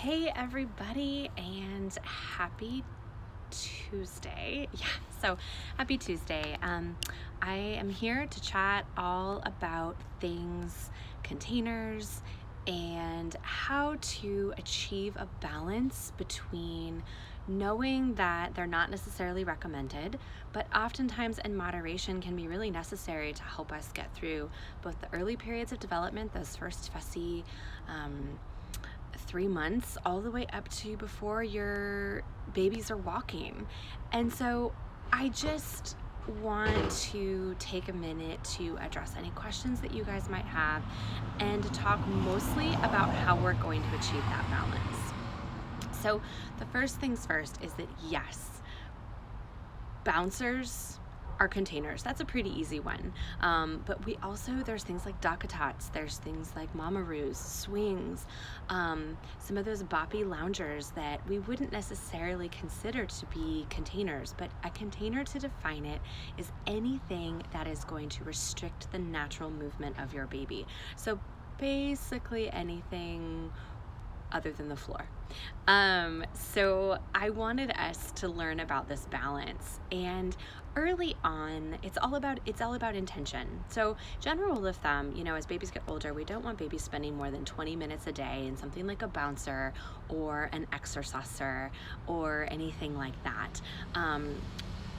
Hey everybody, and happy Tuesday. So happy Tuesday. I am here to chat all about things, containers, and how to achieve a balance between knowing that they're not necessarily recommended, but oftentimes in moderation can be really necessary to help us get through both the early periods of development, those first fussy 3 months, all the way up to before your babies are walking. And so I just want to take a minute to address any questions that you guys might have and to talk mostly about how we're going to achieve that balance. So the first things first is that yes, bouncers are containers. That's a pretty easy one. But there's things like DockATots, there's things like mamaroos, swings, some of those boppy loungers that we wouldn't necessarily consider to be containers, but a container, to define it, is anything that is going to restrict the natural movement of your baby. So basically anything other than the floor. So I wanted us to learn about this balance, and early on, it's all about intention. So general rule of thumb, as babies get older, we don't want babies spending more than 20 minutes a day in something like a bouncer or an exerciser or anything like that.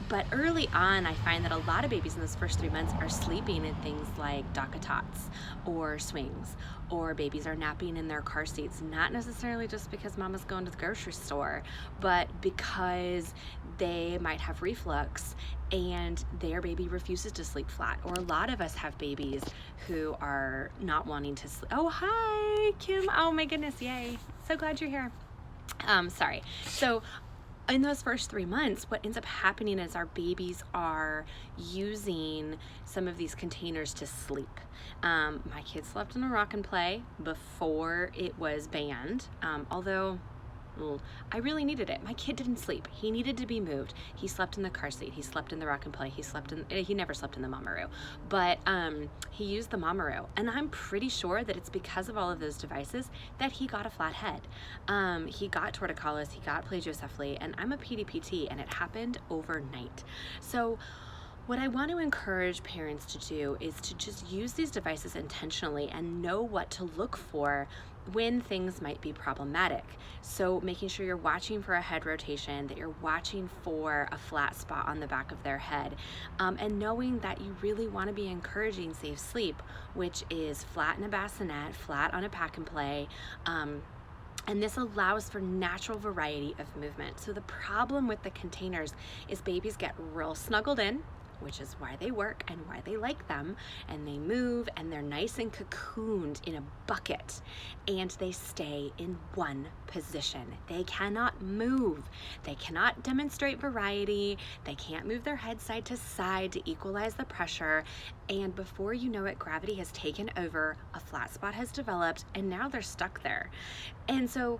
But early on, I find that a lot of babies in those first 3 months are sleeping in things like DockATots or swings, or babies are napping in their car seats, not necessarily just because mama's going to the grocery store, but because they might have reflux and their baby refuses to sleep flat. Or a lot of us have babies who are not wanting to sleep. Oh, hi, Kim. Oh my goodness, yay. So glad you're here. Sorry. So in those first 3 months, what ends up happening is our babies are using some of these containers to sleep. My kid slept in a rock and play before it was banned, although I really needed it. My kid didn't sleep. He needed to be moved. He slept in the car seat. He slept in the rock and play. He never slept in the mamaroo, but he used the mamaroo. And I'm pretty sure that it's because of all of those devices that he got a flat head. He got torticollis, he got plagiocephaly, and I'm a PDPT, and it happened overnight. So what I want to encourage parents to do is to just use these devices intentionally and know what to look for when things might be problematic. So making sure you're watching for a head rotation, that you're watching for a flat spot on the back of their head, and knowing that you really want to be encouraging safe sleep, which is flat in a bassinet, flat on a pack and play, and this allows for natural variety of movement. So the problem with the containers is babies get real snuggled in, which is why they work and why they like them, and they move and they're nice and cocooned in a bucket, and they stay in one position. They cannot move. They cannot demonstrate variety. They can't move their head side to side to equalize the pressure, and before you know it, gravity has taken over, a flat spot has developed, and now they're stuck there. And so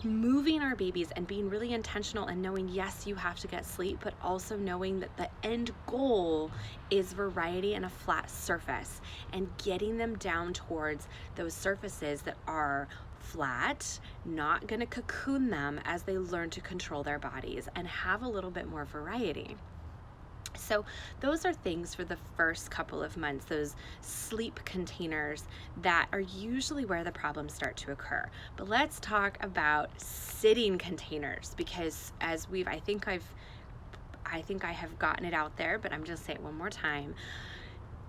moving our babies and being really intentional and knowing, yes, you have to get sleep, but also knowing that the end goal is variety and a flat surface, and getting them down towards those surfaces that are flat, not going to cocoon them as they learn to control their bodies and have a little bit more variety. So those are things for the first couple of months, those sleep containers that are usually where the problems start to occur. But let's talk about sitting containers, because I think I have gotten it out there, but I'm just saying it one more time.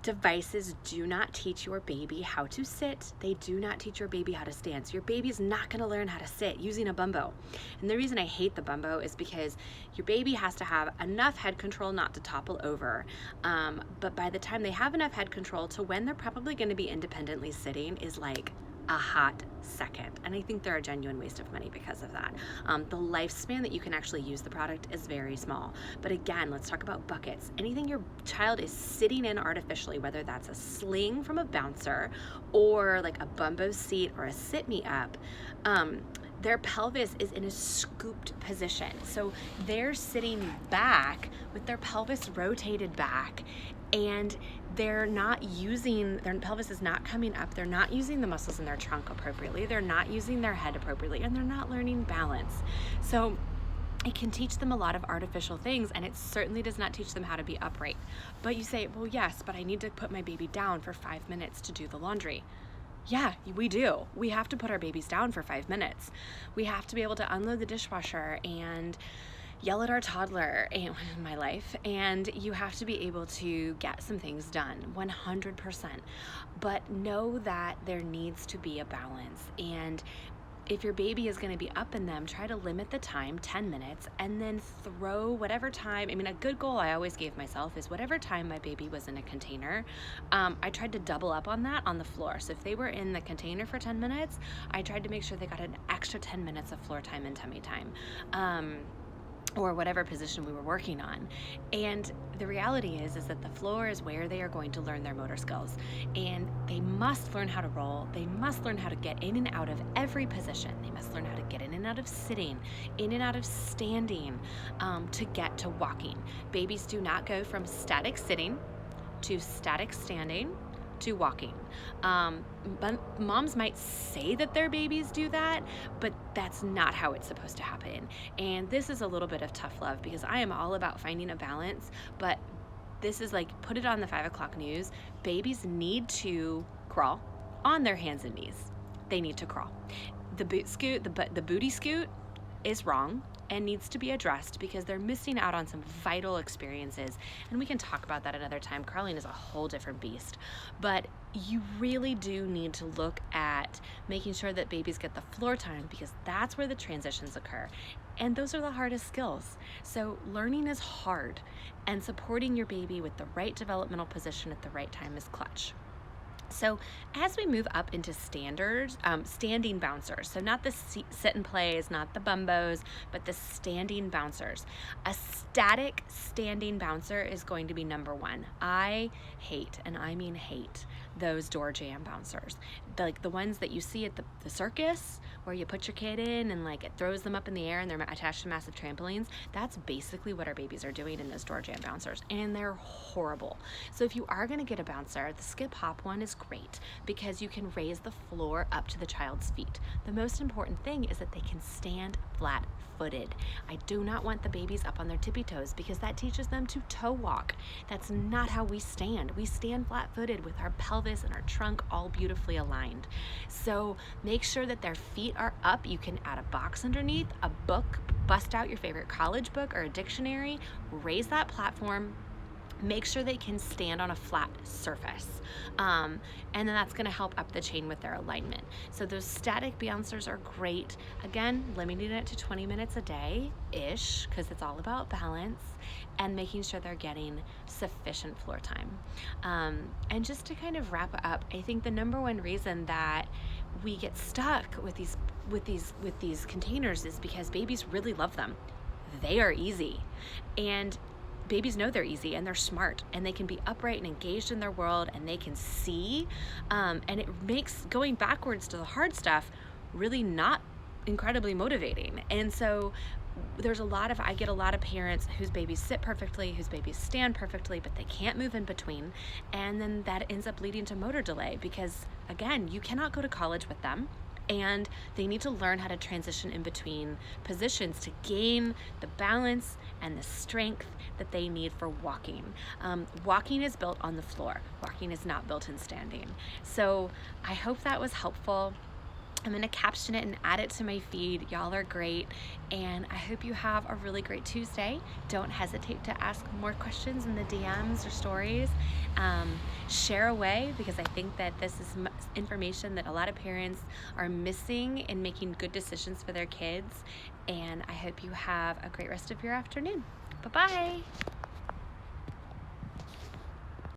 Devices do not teach your baby how to sit. They do not teach your baby how to stand. So your baby is not going to learn how to sit using a Bumbo. And the reason I hate the Bumbo is because your baby has to have enough head control not to topple over. But by the time they have enough head control to when they're probably going to be independently sitting is like a hot second, and I think they're a genuine waste of money because of that. The lifespan that you can actually use the product is very small. But again, let's talk about buckets. Anything your child is sitting in artificially, whether that's a sling from a bouncer or like a Bumbo seat or a sit me up, their pelvis is in a scooped position. So they're sitting back with their pelvis rotated back, and they're not using, their pelvis is not coming up, they're not using the muscles in their trunk appropriately, they're not using their head appropriately, and they're not learning balance. So it can teach them a lot of artificial things, and it certainly does not teach them how to be upright. But you say, well, yes, but I need to put my baby down for 5 minutes to do the laundry. Yeah, we do. We have to put our babies down for 5 minutes. We have to be able to unload the dishwasher and yell at our toddler in my life, and you have to be able to get some things done 100%. But know that there needs to be a balance, and if your baby is going to be up in them, try to limit the time, 10 minutes, and then throw whatever time. I mean, a good goal I always gave myself is whatever time my baby was in a container, I tried to double up on that on the floor. So if they were in the container for 10 minutes, I tried to make sure they got an extra 10 minutes of floor time and tummy time. Or whatever position we were working on. And the reality is that the floor is where they are going to learn their motor skills. And they must learn how to roll. They must learn how to get in and out of every position. They must learn how to get in and out of sitting, in and out of standing, to get to walking. Babies do not go from static sitting to static standing to walking. But moms might say that their babies do that, but that's not how it's supposed to happen. And this is a little bit of tough love, because I am all about finding a balance, but this is like, put it on the 5 o'clock news. Babies need to crawl on their hands and knees. They need to crawl. The booty scoot is wrong and needs to be addressed, because they're missing out on some vital experiences. And we can talk about that another time. Crawling is a whole different beast. But you really do need to look at making sure that babies get the floor time, because that's where the transitions occur. And those are the hardest skills. So learning is hard, and supporting your baby with the right developmental position at the right time is clutch. So as we move up into standards, standing bouncers, so not the sit and plays, not the bumbos, but the standing bouncers. A static standing bouncer is going to be number one. I hate, and I mean hate, those door jam bouncers. Like the ones that you see at the circus, where you put your kid in and like it throws them up in the air and they're attached to massive trampolines. That's basically what our babies are doing in those door jam bouncers, and they're horrible. So if you are going to get a bouncer, the skip hop one is great, because you can raise the floor up to the child's feet. The most important thing is that they can stand flat footed. I do not want the babies up on their tippy toes, because that teaches them to toe walk. That's not how we stand. We stand flat footed with our pelvis and our trunk all beautifully aligned. So make sure that their feet are up. You can add a box underneath, a book, bust out your favorite college book or a dictionary, raise that platform. Make sure they can stand on a flat surface. And then that's gonna help up the chain with their alignment. So those static bouncers are great. Again, limiting it to 20 minutes a day-ish, because it's all about balance, and making sure they're getting sufficient floor time. And just to kind of wrap up, I think the number one reason that we get stuck with these containers is because babies really love them. They are easy. And babies know they're easy, and they're smart, and they can be upright and engaged in their world, and they can see, and it makes going backwards to the hard stuff really not incredibly motivating. And so I get a lot of parents whose babies sit perfectly, whose babies stand perfectly, but they can't move in between, and then that ends up leading to motor delay, because again, you cannot go to college with them. And they need to learn how to transition in between positions to gain the balance and the strength that they need for walking. Walking is built on the floor. Walking is not built in standing. So I hope that was helpful. I'm going to caption it and add it to my feed. Y'all are great, and I hope you have a really great Tuesday. Don't hesitate to ask more questions in the DMs or stories. Share away, because I think that this is information that a lot of parents are missing in making good decisions for their kids, and I hope you have a great rest of your afternoon. Bye-bye.